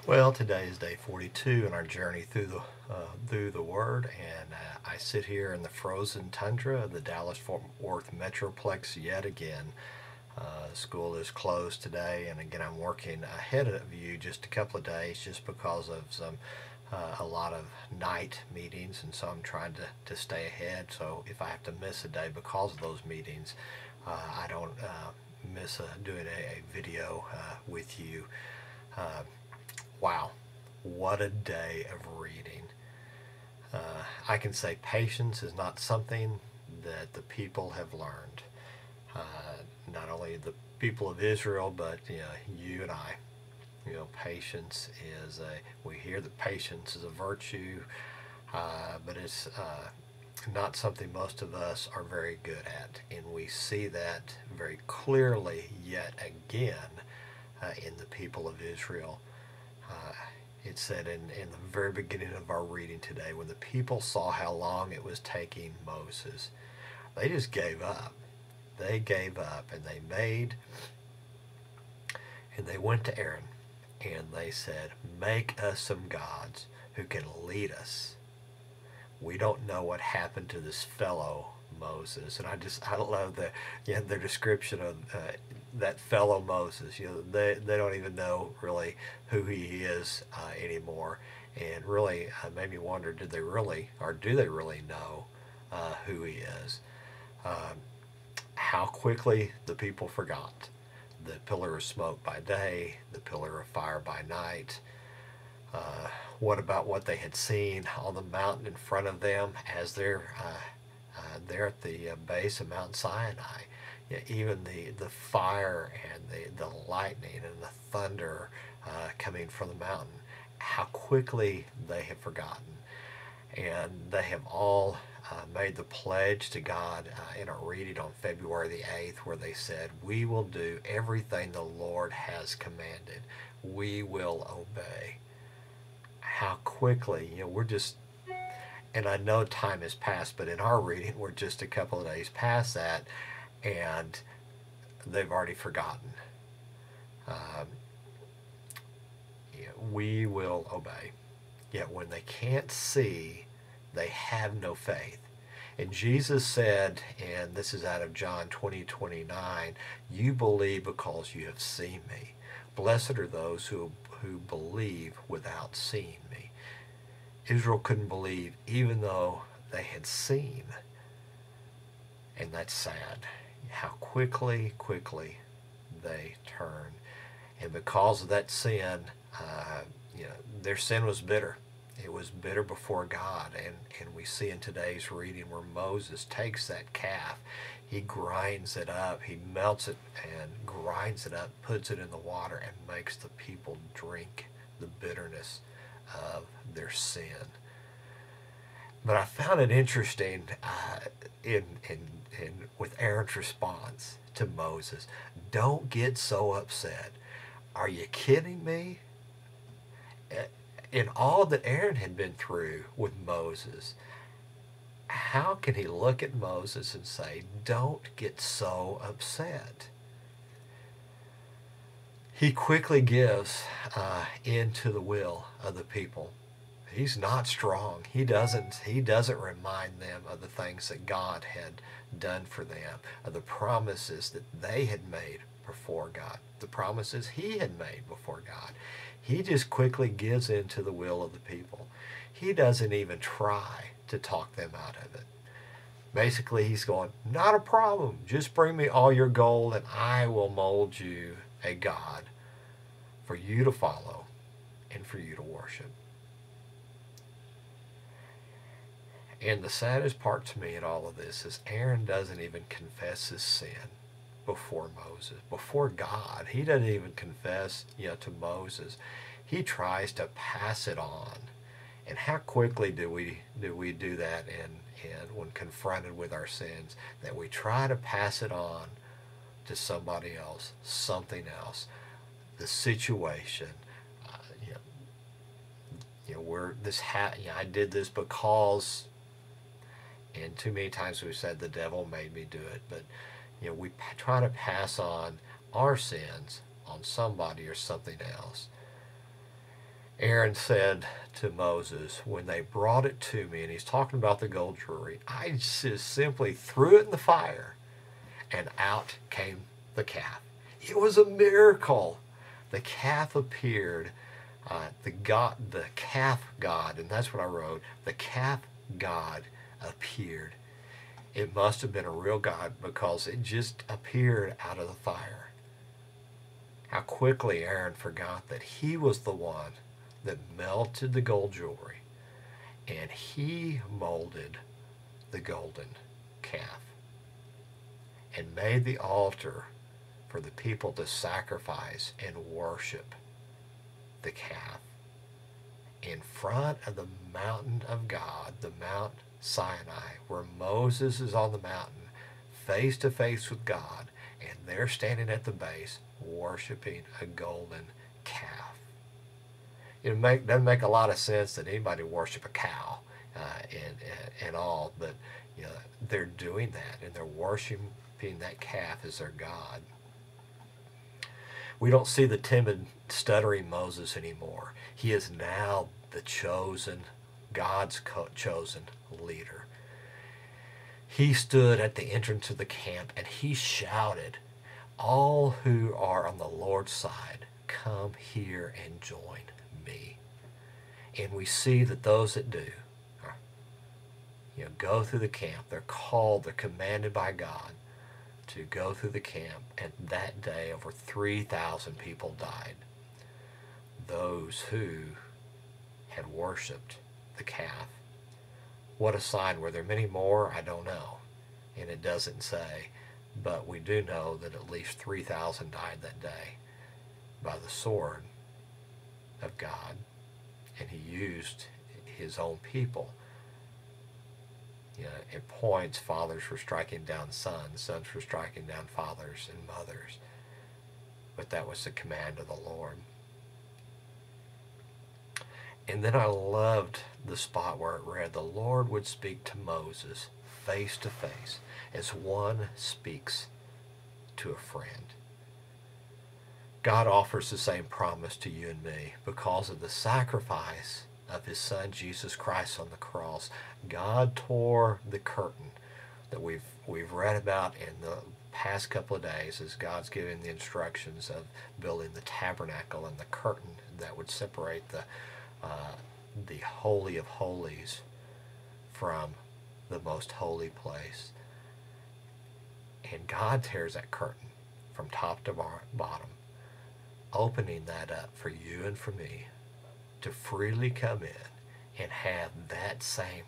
Well, today is day 42 in our journey through the Word, and I sit here in the frozen tundra of the Dallas-Fort Worth Metroplex yet again. School is closed today, and again I'm working ahead of you just a couple of days, just because of a lot of night meetings, and so I'm trying to stay ahead. So if I have to miss a day because of those meetings, I don't miss doing a video with you. Uh, Wow, what a day of reading. I can say patience is not something that the people have learned. Not only the people of Israel, but you and I. Patience is we hear that patience is a virtue, but it's not something most of us are very good at. And we see that very clearly yet again in the people of Israel. Uh, it said in the very beginning of our reading today, when the people saw how long it was taking Moses, they just gave up. They gave up, and they went to Aaron and they said, "Make us some gods who can lead us. We don't know what happened to this fellow Moses." And I love the description of that fellow Moses. They don't even know really who he is anymore, and really made me wonder, did they really, or do they really know who he is? Um, how quickly the people forgot. The pillar of smoke by day, the pillar of fire by night. What about what they had seen on the mountain in front of them as they're at the base of Mount Sinai? Yeah, even the fire and the lightning and the thunder coming from the mountain. How quickly they have forgotten. And they have all made the pledge to God in a reading on February the 8th, where they said, "We will do everything the Lord has commanded. We will obey." How quickly, we're just, and I know time has passed, but in our reading, we're just a couple of days past that, and they've already forgotten. Um, we will obey. Yet when they can't see, they have no faith. And Jesus said, and this is out of John 20:29, "You believe because you have seen me. Blessed are those who believe without seeing me." Israel couldn't believe even though they had seen. And that's sad. How quickly they turn. And because of that sin, uh, their sin was bitter. It was bitter before God. And we see in today's reading where Moses takes that calf, he grinds it up, he melts it and grinds it up, puts it in the water, and makes the people drink the bitterness of their sin. But I found it interesting in with Aaron's response to Moses. "Don't get so upset. Are you kidding me?" In all that Aaron had been through with Moses, how can he look at Moses and say, "Don't get so upset"? He quickly gives into the will of the people. He's not strong. He doesn't remind them of the things that God had done for them, of the promises that they had made before God, the promises he had made before God. He just quickly gives in to the will of the people. He doesn't even try to talk them out of it. Basically, he's going, "Not a problem. Just bring me all your gold and I will mold you a God for you to follow and for you to worship." And the saddest part to me in all of this is Aaron doesn't even confess his sin before Moses, before God. He doesn't even confess, to Moses. He tries to pass it on. And how quickly do we do that and when confronted with our sins, that we try to pass it on to somebody else, something else, the situation. Uh, you know, I did this because, and too many times we've said the devil made me do it, but we try to pass on our sins on somebody or something else. Aaron said to Moses, when they brought it to me, and he's talking about the gold jewelry, I just simply threw it in the fire, and out came the calf. It was a miracle. The calf appeared. The calf god, and that's what I wrote. The calf god appeared. It must have been a real god because it just appeared out of the fire. How quickly Aaron forgot that he was the one that melted the gold jewelry, and he molded the golden calf and made the altar for the people to sacrifice and worship the calf in front of the mountain of God, the Mount Sinai, where Moses is on the mountain face to face with God, and they're standing at the base worshiping a golden calf. It doesn't make a lot of sense that anybody worship a cow and all, but you know, they're doing that, and they're worshiping that calf as their God. We don't see the timid, stuttering Moses anymore. He is now the chosen, God's chosen leader. He stood at the entrance of the camp and he shouted, all who are on the Lord's side, come here and join me. And we see that those that do, go through the camp. They're called, they're commanded by God to go through the camp. And that day, over 3,000 people died. Those who had worshipped the calf. What a sign. Were there many more? I don't know. And it doesn't say. But we do know that at least 3,000 died that day by the sword of God. And he used his own people. At points, fathers were striking down sons, sons were striking down fathers and mothers. But that was the command of the Lord. And then I loved the spot where it read, the Lord would speak to Moses face to face as one speaks to a friend. God offers the same promise to you and me because of the sacrifice of his son Jesus Christ on the cross. God tore the curtain that we've read about in the past couple of days as God's giving the instructions of building the tabernacle and the curtain that would separate the Holy of Holies from the most holy place. And God tears that curtain from top to bottom, opening that up for you and for me to freely come in and have that same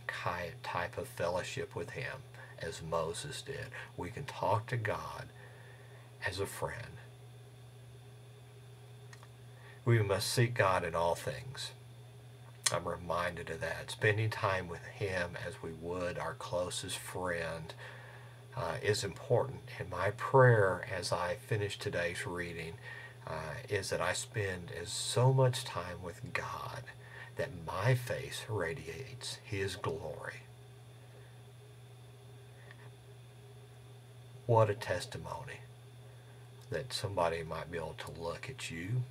type of fellowship with him as Moses did. We can talk to God as a friend. We must seek God in all things. I'm reminded of that. Spending time with him as we would our closest friend is important. And my prayer as I finish today's reading is that I spend so much time with God that my face radiates his glory. What a testimony that somebody might be able to look at you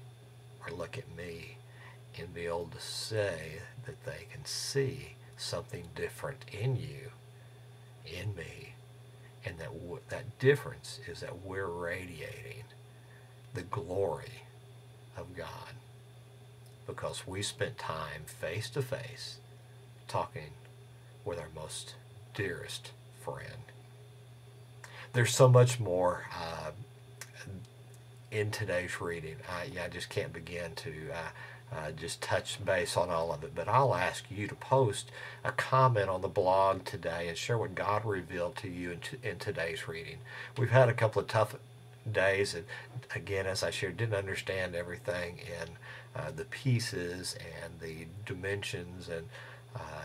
or look at me and be able to say that they can see something different in you, in me, and that difference is that we're radiating the glory of God because we spent time face to face talking with our most dearest friend. There's so much more in today's reading. I just can't begin to just touch base on all of it, but I'll ask you to post a comment on the blog today and share what God revealed to you in today's reading. We've had a couple of tough days, and again, as I shared, didn't understand everything in the pieces and the dimensions and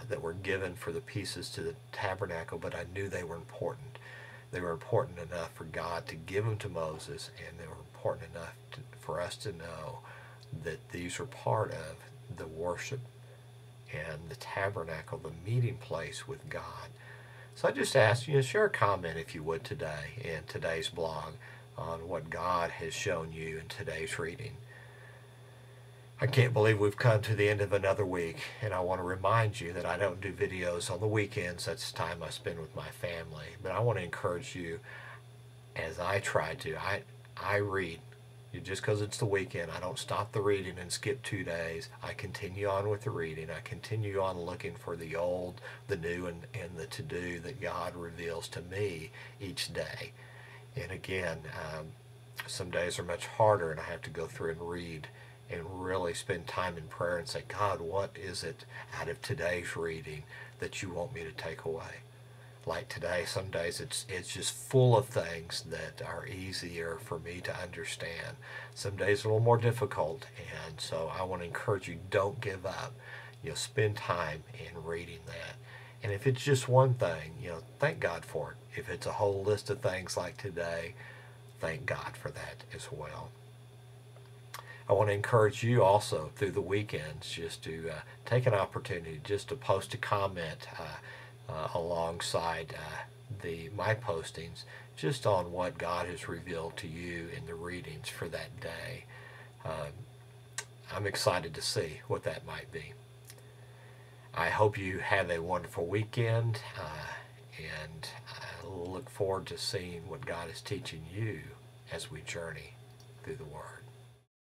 that were given for the pieces to the tabernacle, but I knew they were important. They were important enough for God to give them to Moses, and they were important enough for us to know that these were part of the worship and the tabernacle, the meeting place with God. So I just ask you to share a comment, if you would, today in today's blog on what God has shown you in today's reading. I can't believe we've come to the end of another week, and I want to remind you that I don't do videos on the weekends. That's the time I spend with my family. But I want to encourage you, as I try to. I read. Just because it's the weekend, I don't stop the reading and skip 2 days. I continue on with the reading. I continue on looking for the old, the new, and the to-do that God reveals to me each day. And again, some days are much harder, and I have to go through and read and really spend time in prayer and say, God, what is it out of today's reading that you want me to take away? Like today, some days it's just full of things that are easier for me to understand. Some days are a little more difficult, and so I want to encourage you, don't give up. Spend time in reading that. And if it's just one thing, thank God for it. If it's a whole list of things like today, thank God for that as well. I want to encourage you also through the weekends just to take an opportunity just to post a comment alongside my postings just on what God has revealed to you in the readings for that day. I'm excited to see what that might be. I hope you have a wonderful weekend, and I look forward to seeing what God is teaching you as we journey through the Word.